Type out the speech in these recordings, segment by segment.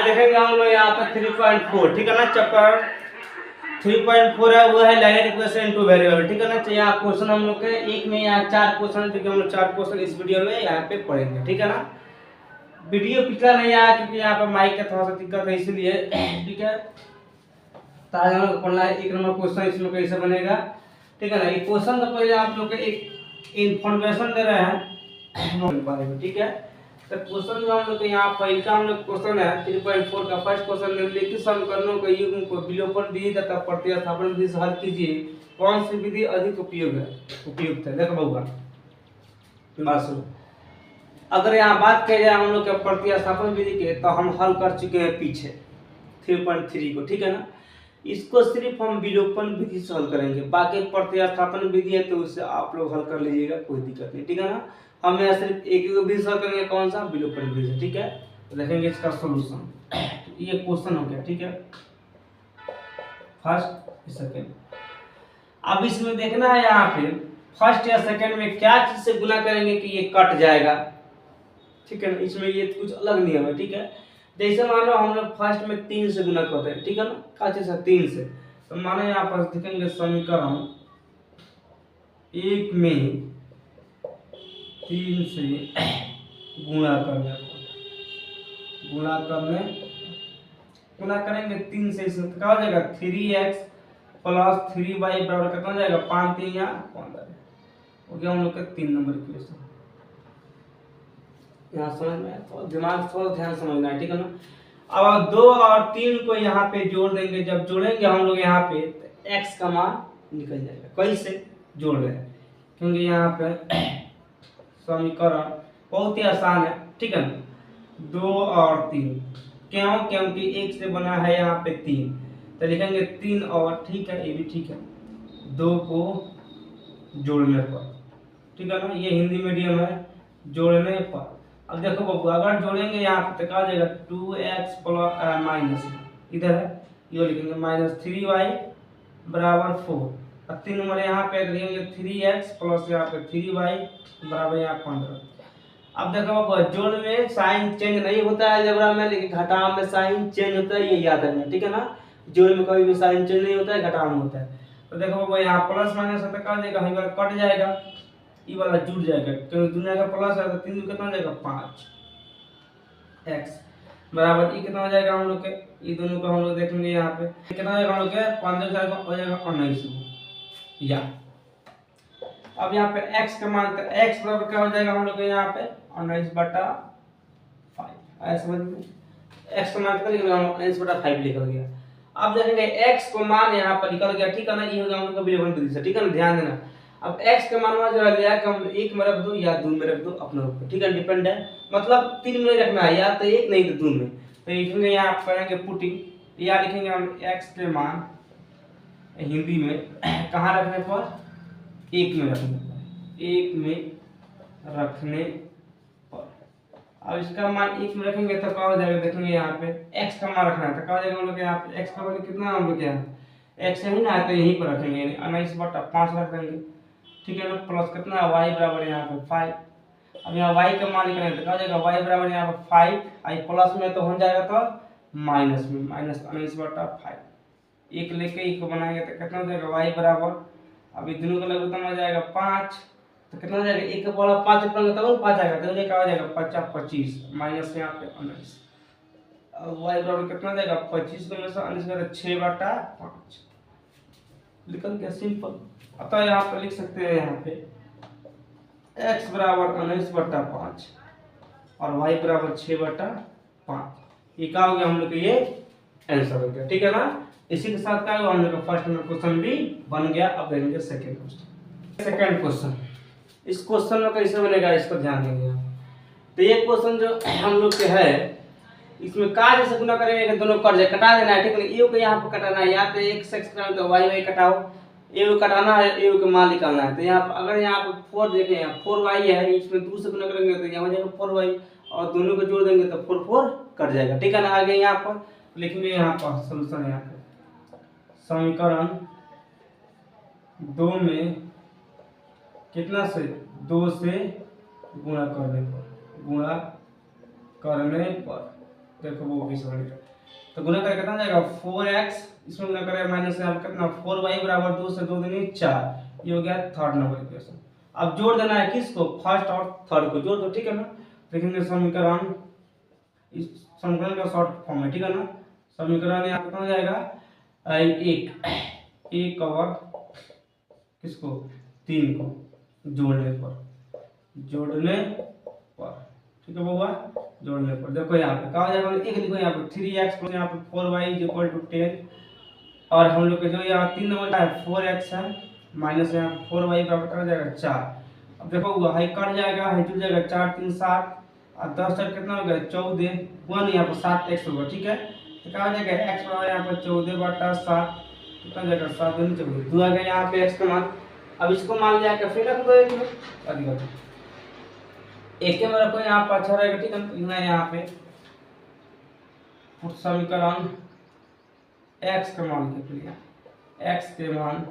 देखेंगे हम लोग यहाँ पर 3.4, ठीक है ना। चैप्टर 3.4 है, वो है लाइनर इक्वेशन इनटू वेरिएबल, ठीक है ना। तो यहाँ क्वेश्चन हम लोग के एक में यहाँ 4 क्वेश्चन, जो कि हम लोग 4 क्वेश्चन इस वीडियो में यहाँ पे पढ़ेंगे, ठीक है ना। वीडियो पिछला नहीं आया क्योंकि यहाँ पर माइक का थोड़ा सा दिक्कत है, इसलिए ठीक है। तो आज हम लोग पढ़ना है 1 नंबर क्वेश्चन, इसमें कैसे बनेगा, ठीक है ना। ये क्वेश्चन तो पहले आप लोग को एक इन्फॉर्मेशन दे रहे हैं बारे में, ठीक है। तो क्वेश्चन जो हम लोग यहाँ पहले का हम लोग क्वेश्चन है 3.4 का फर्स्ट क्वेश्चन, निम्नलिखित समीकरणों के युग्म को विलोपन विधि तथा प्रतिस्थापन विधि से हल कीजिए, कौन सी विधि अधिक उपयुक्त है। देखो बउआ बात सुनो, अगर यहाँ बात करें हम लोग के प्रतिस्थापन विधि के, तो हम हल कर चुके हैं पीछे 3.3 को, ठीक है ना। इसको सिर्फ हम विलोपन विधि से हल करेंगे, बाकी प्रतिस्थापन विधि है तो उससे आप लोग हल कर लीजिएगा, कोई दिक्कत नहीं, ठीक है ना। हम यहाँ सिर्फ एक ही विधि से हल करेंगे, कौन सा, विलोपन विधि से, ठीक है। तो देखेंगे इसका सॉल्यूशन, ये क्वेश्चन हो गया, ठीक है, फर्स्ट सेकंड। अब इसमें देखना है यहाँ पे फर्स्ट या सेकंड में क्या चीज से गुना करेंगे कि ये कट जाएगा, ठीक है ना। इसमें ये कुछ अलग नियम है, ठीक है। जैसे मान लो हम लोग फर्स्ट में 3 से गुना करते हैं, ठीक है ना, क्या चीज है 3 से। तो मानो यहाँ पर देखेंगे समीकरण 1 में 3 से गुणा करेंगे 3 से, इसमें क्या हो जाएगा 3x प्लस 3y बराबर कितना हो जाएगा 5 3 या 15 हो गया हम लोग का 3 नंबर इक्वेशन। यहाँ समझ में तो दिमाग थोड़ा ध्यान समझना है, ठीक है ना। अब 2 और 3 को यहाँ पे जोड़ देंगे, जब जोड़ेंगे हम लोग यहाँ पे तो x का मान निकल जाएगा। कैसे जोड़ रहे हैं, क्योंकि यहाँ पे समीकरण बहुत ही आसान है, ठीक है ना। 2 और 3 क्यों, क्योंकि 1 से बना है यहाँ पे 3, तो लिखेंगे 3 और, ठीक है, ये भी ठीक है, 2 को जोड़ने पर, ठीक है ना। ये हिंदी मीडियम है, जोड़ने पर। अब देखो बाबू, अगर जोड़ेंगे यहाँ पे तो क्या हो जाएगा 2x प्लस माइनस, इधर है ये लिखेंगे माइनस 3y बराबर 4, और 3 नंबर यहाँ पे लिखेंगे 3x प्लस यहाँ पे 3y बराबर यहाँ 15। अब देखो बाबू, जोड़ में साइन चेंज नहीं होता है अलजेब्रा में, लेकिन घटाव में साइन चेंज होता है, ये याद रखना, ठीक है ना। जोड़ में कभी भी साइन चेंज नहीं होता है, घटाव में होता है। तो देखो बाबू, यहाँ प्लस माइनस है तो क्या हो जाएगा, हमें कट जाएगा, ये वाला जुड़ जाएगा, क्योंकि दुनिया का प्लस है तो 3 कितना हो जाएगा 5 x बराबर ये कितना हो जाएगा हम लोग के, ये दोनों को हम लोग देखेंगे यहाँ पे कितना हो जाएगा हम लोग के 15 हो जाएगा 19 या। अब यहाँ पे x का मान, तो x बराबर क्या हो जाएगा हम लोग के यहाँ पे 19/5, ऐसा समझ में। x का मान कितना लिख रहा हूं 19/5 लिखा गया। अब देखेंगे x को मान यहाँ पर निकल गया, ठीक है ना, ये हो गया हम लोग का विलोपन विधि से, ठीक है ना, ध्यान देना। अब x का मान जो है लिया कि हम 1 में रख दो या 2 में रख दो अपने ऊपर, ठीक है, डिपेंड है, मतलब 3 में रखना है, या तो 1 नहीं तो 2 में। तो लिखेंगे यहाँ करेंगे पुटिंग, या लिखेंगे हम x के मान हिंदी में कहाँ रखने पर 1 में रखने पर, 1 में रखने पर। अब इसका मान 1 में रखेंगे तो क्या हो जाएगा, देखेंगे यहाँ पे x का मान रखना है तो क्या हो जाएगा हम लोग यहाँ पे x का वैल्यू कितना हम लोग यहाँ x है ना, तो यहीं पर रखेंगे 19/5 रख देंगे, ठीक है ना, प्लस कितना y बराबर यहाँ पे 5। अब यहाँ y का मान निकालेंगे तो क्या हो जाएगा y बराबर यहाँ पे 5, आई प्लस में तो हो जाएगा तो माइनस में, माइनस 19/5, एक लेके एक को बनाएंगे तो कितना हो जाएगा y बराबर, अभी दोनों का लघुत्तम हो जाएगा 5, तो कितना हो जाएगा 1 का बड़ा 5 रखेंगे तब 5 आएगा, तो ये क्या हो जाएगा 50 25 माइनस यहाँ पे 19, अब y बराबर कितना हो जाएगा 25 में से 19 का 6/5 लिखल गया, सिंपल। अतः यहाँ पे लिख सकते हैं यहाँ पे x बराबर 19/5 और y बराबर 6/5, ये क्या हो गया हम लोग, ये आंसर हो गया, ठीक है ना। इसी के साथ क्या हुआ हम लोग का फर्स्ट नंबर क्वेश्चन भी बन गया। अब देखेंगे सेकंड क्वेश्चन। सेकंड क्वेश्चन, इस क्वेश्चन में कैसे बनेगा इसको ध्यान देंगे आप। तो ये क्वेश्चन जो हम लोग के है, इसमें का जैसे गुना करेंगे कि दोनों कट जाए, कटा देना है, ठीक है। ए को यहाँ पे कटाना है, या तो x x कटाओ तो y कटाओ, ए को कटाना है, ए का मान निकालना है। तो यहाँ अगर यहाँ पे 4 देखें, यहाँ 4y है, इसमें 2 से गुना करेंगे तो यहाँ हो जाएगा 4y, और दोनों को जोड़ देंगे तो 4 4 कट जाएगा, ठीक है ना। आगे यहाँ पर लिखेंगे, यहाँ पर सोल्यूशन है, यहाँ पे समीकरण 2 में कितना से 2 से गुणा करने पर देखो वो भी समझ गया। तो गुना करके कितना जाएगा 4x, इसमें गुना करेगा माइनस यहाँ पे कितना 4y बराबर 2 से 2 दूनी 4, ये हो गया थर्ड नंबर इक्वेशन। अब जोड़ देना है किसको, फर्स्ट और थर्ड को जोड़ दो, ठीक है ना। देखेंगे समीकरण, इस समीकरण का शॉर्ट फॉर्म है, ठीक है ना। समीकरण यहाँ कितना हो जाएगा एक और किसको 3 को जोड़ने पर, ठीक है बउआ, जोड़ने पर। देखो यहाँ पे क्या हो जाएगा, एक लिखो यहाँ पे 3x प्लस यहाँ पे 4y इक्वल टू 10, और हम लोग के जो यहाँ 3 नंबर है 4x है माइनस यहाँ 4y बराबर कर जाएगा 4। अब देखो हाई कट जाएगा, हाई जुड़ जाएगा 4 3 7 और 10 तक कितना हो गया 14, हुआ नहीं यहाँ पर 7x होगा, ठीक है। तो क्या हो जाएगा x बराबर यहाँ पर 14/7, कितना जाएगा 7 दूनी 14, 2 आ गया यहाँ पे x का मान। अब इसको मान लिया के फिर रख दो एक में, अधिक एक के में रखो यहाँ पर, अच्छा रहेगा, ठीक है। मैं यहाँ पे समीकरण x का मान लिख लिया, x के मान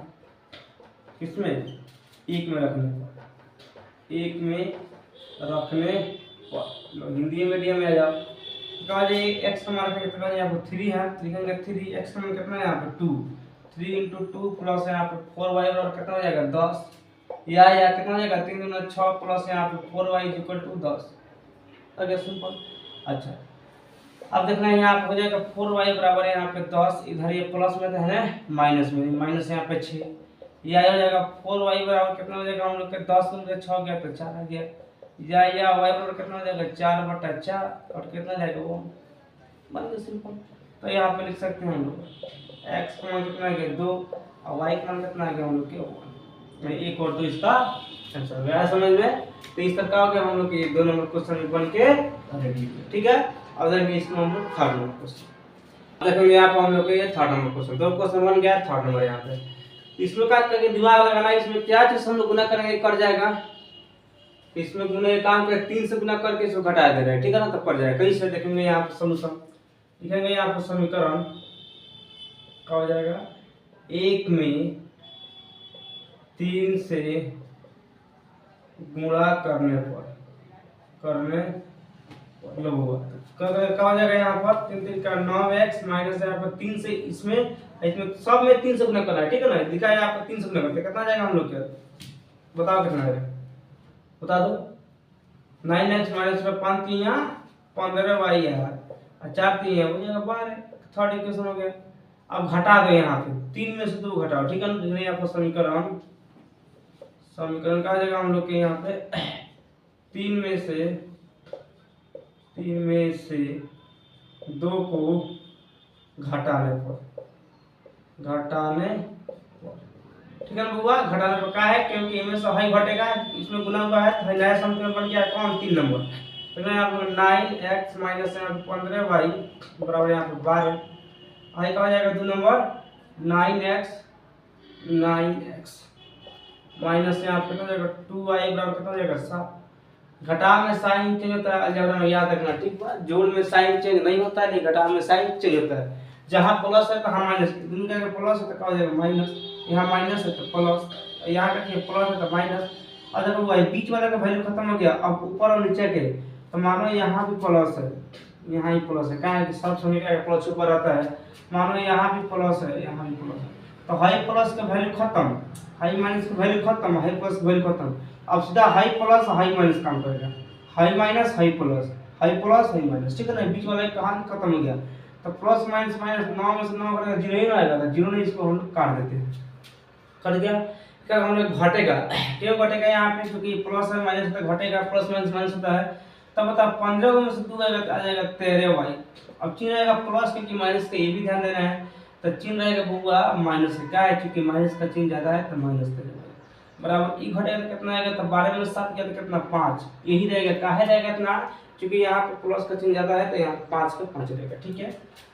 किसमें एक में रखने पर, हिंदी मीडियम में आ जाओ। कहा जाए x का मान कितना है, यहाँ पर 3 है, लिखेंगे 3, x का मान कितना है यहाँ पे 2, 3 × 2 प्लस यहाँ पे 4y और कितना हो जाएगा 10, या कितना हो जाएगा 3 × 6 प्लस यहाँ पे 4y इक्वल टू 10, अगर सिंपल। अच्छा अब देखना है यहाँ पे हो जाएगा 4y बराबर है यहाँ पे 10, इधर ये प्लस में तो है ना, माइनस में, माइनस यहाँ पे 6, या हो जाएगा 4y बराबर कितना हो जाएगा हम लोग के 10 में 6 गया तो 4 आ गया, या y बराबर कितना हो जाएगा 4/4 और कितना जाएगा वो बन गया सिंपल। तो यहाँ पे लिख सकते हैं हम लोग x का मान कितना आ गया 2 और y का मान कितना आ गया हम लोग के 1 और 2, इसका आंसर गया समझ में। तो इस तरह का हो गया हम लोग के 2 नंबर क्वेश्चन बन के रेडी, ठीक है। अब देखिए इसमें हम लोग थर्ड नंबर क्वेश्चन देखेंगे, यहाँ पे हम लोग ये थर्ड नंबर क्वेश्चन, 2 क्वेश्चन बन गया, थर्ड नंबर यहाँ पे। इसमें क्या करके दिमाग लगाना, इसमें क्या चीज हम लोग गुना करेंगे कट जाएगा, इसमें गुना एक काम करके 3 से गुना करके इसको घटा दे रहे हैं, ठीक है ना, तब पड़ जाएगा। कैसे देखेंगे यहाँ पे सॉल्यूशन, लिखेंगे यहाँ पे समीकरण क्या हो जाएगा, 1 में 3 से गुणा करने पर मतलब हुआ क्या हो जाएगा यहाँ पर 3 3 का 9x माइनस यहाँ पर 3 से इसमें सब में 3 से गुना करना है, ठीक है ना। लिखा है यहाँ पर 3 से गुना करते कितना जाएगा हम लोग के, बताओ कितना है, बता दो। 9x माइनस 5 3 यहाँ 15y है और 4 3 है, हो जाएगा 12, थर्ड इक्वेशन हो गया। अब घटा दो यहाँ पे 3 में से 2 घटाओ, ठीक है ना। यहाँ पर समीकरण क्या हो जाएगा हम लोग के यहाँ पे 3 में से 2 को घटाने पर, ठीक है ना बुआ, घटाने पर क्या है, क्योंकि इनमें से हाई घटेगा, इसमें गुना हुआ है तो नया समीकरण बन गया कौन 3 नंबर। तो यहाँ पर 9x माइनस 15y बराबर यहाँ पे 12, हाई का हो जाएगा 2 नंबर 9x माइनस यहाँ पे कितना हो जाएगा 2y बराबर कितना हो जाएगा 7। घटा में साइन चेंज होता है, अलजेब्रा में याद रखना, ठीक है। जोड़ में साइन चेंज नहीं होता है, लेकिन घटा में साइन चेंज होता है। जहाँ प्लस है तो हम माइनस, दोनों जगह प्लस है तो क्या हो जाएगा माइनस, यहाँ माइनस है तो प्लस, यहाँ का प्लस है तो माइनस। और देखो भाई बीच वाला का वैल्यू खत्म हो गया, अब ऊपर और नीचे के तो मानो यहाँ भी प्लस है, यहाँ ही प्लस है, क्या है कि सब समीकरण प्लस ऊपर आता है, मानो यहाँ भी प्लस है, यहाँ भी प्लस है, तो हाई प्लस का वैल्यू खत्म, हाई माइनस का वैल्यू खत्म, हाई प्लस का वैल्यू खत्म। अब सीधा हाई प्लस हाई माइनस काम करेगा, high minus high plus, high plus high minus, ठीक है ना। बीच वाला कहां खत्म हो गया, तो प्लस माइनस माइनस 9 में से 9 करेगा 0 ही आएगा, तो 0 नहीं, इसको हम लोग काट देते हैं, कट गया। क्या हम लोग घटेगा, क्यों घटेगा यहाँ पे, क्योंकि प्लस है माइनस तो घटेगा, प्लस माइनस माइनस होता है। तब बता 15 में से 2 आएगा आ जाएगा 13y। अब चिन्ह रहेगा प्लस, क्योंकि माइनस का ये भी ध्यान देना है, तो चिन्ह रहेगा बुआ माइनस का, क्या है क्योंकि माइनस का चिन्ह ज्यादा है तो माइनस का बराबर। ई घटेगा तो कितना आएगा, तो 12 में 7 गया तो कितना 5, यही रहेगा, काहे रहेगा इतना, क्योंकि यहाँ पे प्लस का चिन्ह ज्यादा है तो यहाँ 5 का 5 रहेगा, ठीक है।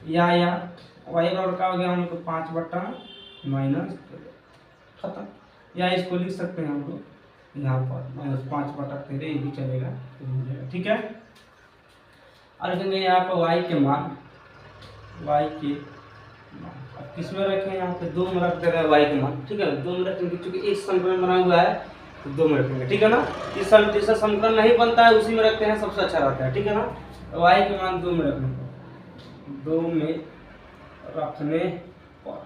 या y बराबर का हो गया हम लोग को 5/- खत्म, या इसको लिख सकते हैं हम लोग यहाँ पर -5/13, ये भी चलेगा, ठीक है। और देखेंगे यहाँ पर y के मान, अब किसमें रखें, यहाँ पे 2 में रख दे रहे हैं y के मान, ठीक है। 2 में रखेंगे क्योंकि एक समीकरण बना हुआ है तो 2 में रखेंगे, ठीक है ना। इस समीकरण नहीं बनता है उसी में रखते हैं, सबसे अच्छा रहता है, ठीक है ना। y के मान 2 में रखने 2 में रखने पर।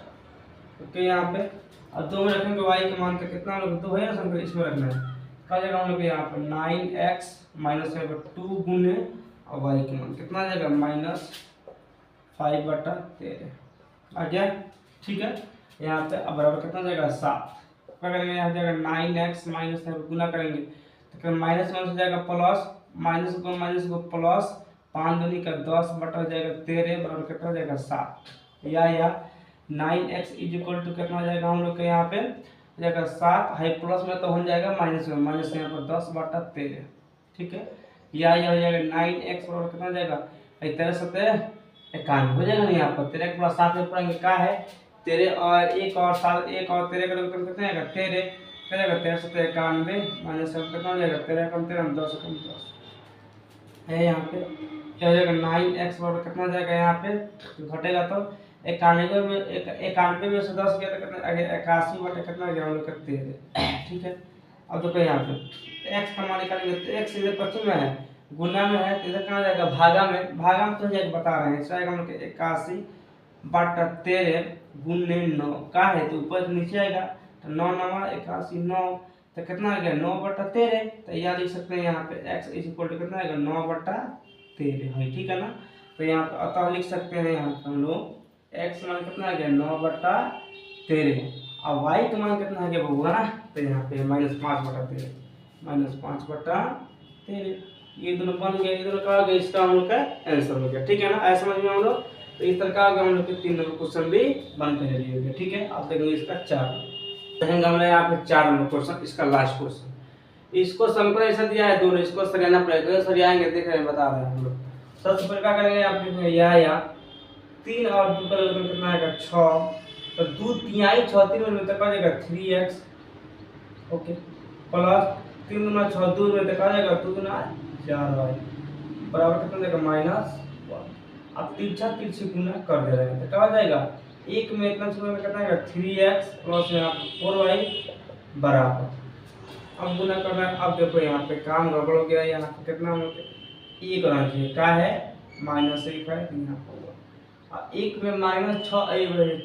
ओके, यहाँ पे अब 2 में रखेंगे y का मान तो कितना हम लोग 2 है ना समीकरण, इसमें रखना है। क्या जाएगा हम लोग यहाँ पर 9x माइनस 2 गुने और y का मान कितना आ जाएगा -5/13 आ गया। ठीक है, यहाँ पे अब बराबर कितना जाएगा 7। क्या करेंगे यहाँ जाएगा 9x माइनस गुना करेंगे तो फिर माइनस हो जाएगा प्लस, माइनस को प्लस, 5 दूनी का 10 बटा हो जाएगा 13 बराबर कितना हो जाएगा 7। या 9x इज इक्वल टू कितना हो जाएगा हम लोग के यहाँ पे हो जाएगा 7, हाई प्लस में तो हो जाएगा माइनस में, माइनस यहाँ पर 10/13। ठीक है, या हो जाएगा 9x बराबर कितना हो जाएगा 13 7 91 हो जाएगा ना। यहाँ पर 13 के प्लस 7 में पढ़ेंगे क्या है 13 और 1 और 7, 1 और 13 का मतलब कितना आएगा 13, क्या जाएगा 13 7 91 माइनस कितना हो जाएगा 13 कम 13 10 कम 10 है। यहाँ पे क्या हो जाएगा 9x बराबर कितना हो जाएगा यहाँ पे घटेगा तो 91 में से 10 गया तो कितना आ गया 81 बटे कितना गया हम लोग का 13। ठीक है, अब देखो यहाँ पे x का मान निकालेंगे तो x इधर पश्चिम में है, गुना में है तो इधर कहाँ जाएगा भागा में, भागा में तो जाएगा बता रहे हैं इसका आएगा हम लोग 81/13 गुने 9 का है तो ऊपर नीचे आएगा तो 9 9 81 9 तो कितना आ गया 9/13। तो यह लिख सकते हैं यहाँ पे x इज इक्वल टू कितना आएगा 9/13 है। ठीक है ना, तो यहाँ पे अतः लिख सकते हैं यहाँ पे हम लोग x मान कितना आ गया 9/13 और y का मान कितना आ गया बबुआ ना, तो यहाँ पे -5/13 -5/13 ये दोनों बन गया, ये दोनों का हो गया, इसका हम लोग का आंसर हो गया। ठीक है ना, ऐसा समझ में हम लोग तो इस तरह का हम लोग के 3 नंबर क्वेश्चन भी बन कर रेडी हो गया। ठीक है, अब देखेंगे इसका 4 देखेंगे हम यहाँ पे 4 नंबर क्वेश्चन, इसका लास्ट क्वेश्चन। इसको समीकरण ऐसा दिया है दोनों, इसको सरियाना पड़ेगा, सरियाएंगे देख रहे हैं बता रहे हैं हम लोग। सबसे पहले क्या करेंगे आप देखेंगे या 3 और 2 का कितना आएगा 6 तो 2 तिहाई 6 3 में तक आ जाएगा 3x। ओके, प्लस 3 गुना 6 2 में तक आ जाएगा 2 गुना 4y बराबर कितना जाएगा -1। अब तिरछा तिरछी गुना कर दे रहे हैं तो क्या हो जाएगा 1 में इतना छुपा में कितना आएगा 3x प्लस यहाँ 4y बराबर। अब गुना करना है, अब देखो यहाँ पे काम गड़बड़ हो गया, यहाँ पे कितना हम लोग 1 होना चाहिए, क्या है -1 है यहाँ पर। 1 में -6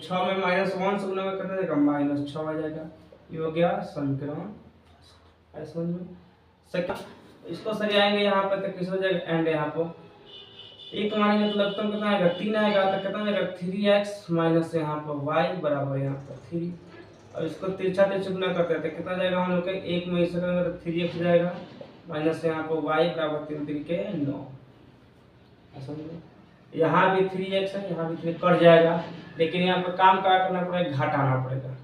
6 में -1 से गुना करना जाएगा -6 आ जाएगा। ये हो गया समीकरण ऐसा में सेकंड। इसको सरियाएंगे यहाँ पे तो किस हो जाएगा एंड यहाँ पे 1 मानेंगे तो लगता है कितना आएगा 3 आएगा तो कितना आएगा 3x माइनस यहाँ पर y बराबर यहाँ पर 3। और इसको तिरछा तिरछा गुना करते हैं तो कितना जाएगा हम लोग के 1 में इसे करेंगे तो 3x हो जाएगा माइनस यहाँ पर y बराबर 3 3 के 9 ऐसा यहाँ भी 3x है, यहाँ भी 3 कट जाएगा, लेकिन यहाँ पर काम क्या करना पड़ेगा घटाना पड़ेगा।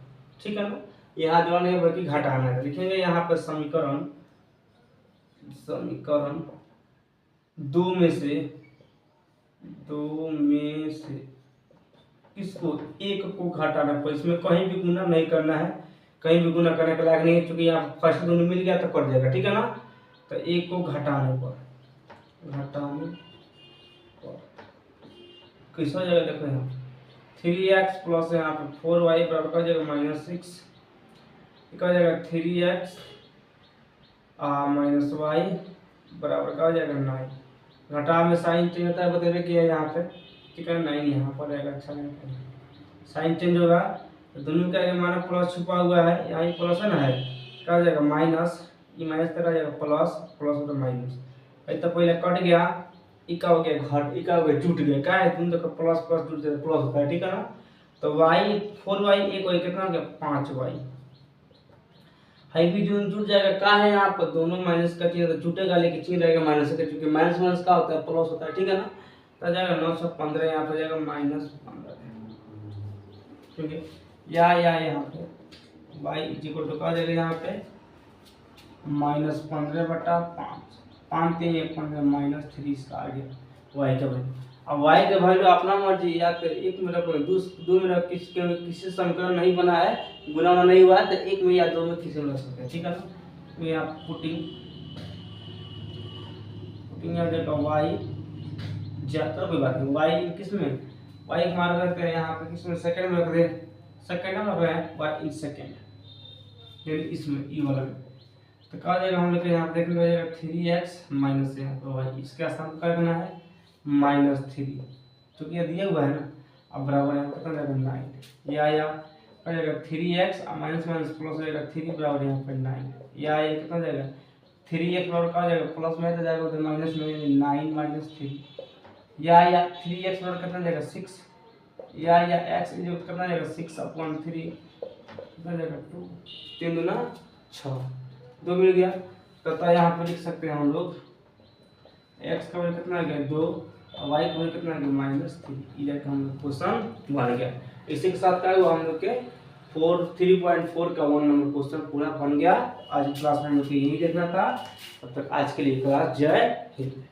ठीक है ना, यहाँ जो नहीं बल्कि घटाना है। लिखेंगे यहाँ पर समीकरण 2 में से किसको 1 को घटाना पड़ेगा। इसमें कहीं भी गुना नहीं करना है, कहीं भी गुना करने के लायक नहीं है, क्योंकि यहाँ फर्स्ट दोनों मिल गया तो कट जाएगा। ठीक है ना, तो 1 को घटाने पर किस हो जाएगा देखो यहाँ 3x प्लस यहाँ पे 4y बराबर का जाएगा -6 क्या हो जाएगा 3x माइनस y बराबर का हो जाएगा 9। घटा में साइन चेंज होता है बतेबे किया यहाँ पे। ठीक है, 9 यहाँ पर रहेगा। अच्छा साइन चेंज होगा तो दोनों का माना प्लस छुपा हुआ है, यहाँ प्लस है ना है क्या हो जाएगा माइनस, ये माइनस तक आ जाएगा प्लस, प्लस होता माइनस। तो पहले कट गया इका हो गया घट, इका हो गया जुट गया, क्या है तुम देखो प्लस प्लस जुट जाए प्लस होता है। ठीक है ना, तो y 4y 1y कितना हो गया 5y हाई भी जो जुट जाएगा क्या है यहाँ पर दोनों माइनस का चिन्ह तो जुटेगा, लेकिन चिन्ह रहेगा माइनस का, क्योंकि माइनस माइनस का होता है प्लस होता है। ठीक है ना, तो जाएगा 915 यहाँ पर जाएगा -15 क्योंकि यहाँ पे y इज इक्वल टू क्या जाएगा यहाँ पे -15/5 5 3 1 15 -3 इसका आ गया y का वैल्यू। अब y का वैल्यू अपना मर्जी या तो 1 में रखो 2 में रख, किसी समीकरण नहीं बना है, गुना नहीं हुआ है तो 1 में या 2 में किसी में रख सकते हैं। ठीक है ना, तो यहाँ पुटिंग आ जाएगा y ज्यादा कोई बात नहीं, y किस में y को मान करते हैं यहाँ पे किस में सेकंड में रख दे, सेकंड में रख रहे हैं y इन सेकंड यानी इसमें ई वाला में तो क्या जाएगा हम लोग यहाँ पे देखने को जाएगा 3x माइनस यहाँ पर y इसके स्थान पर क्या करना है -3। क्योंकि ये दिया हुआ है ना। अब बराबर यहाँ कितना जाएगा 9, ये आया क्या जाएगा 3x माइनस माइनस प्लस हो जाएगा 3 बराबर यहाँ पे 9, ये आया कितना जाएगा 3x बराबर क्या जाएगा प्लस में तो जाएगा उधर माइनस में 9 माइनस 3, ये आया 3x बराबर कितना जाएगा 6, ये आया x जो कितना जाएगा 6/3 कितना जाएगा 2, 3 दूना 6, 2 मिल गया। तथा यहाँ पर लिख सकते हैं हम लोग x का वैल्यू कितना आ गया 2 और y का वैल्यू कितना आ गया -3। ये हम लोग क्वेश्चन बन गया। इसी के साथ क्या हुआ हम लोग के 3.4 का 1 नंबर क्वेश्चन पूरा बन गया। आज क्लास में हम लोग को यही देखना था। तब तक आज के लिए क्लास जय हिंद।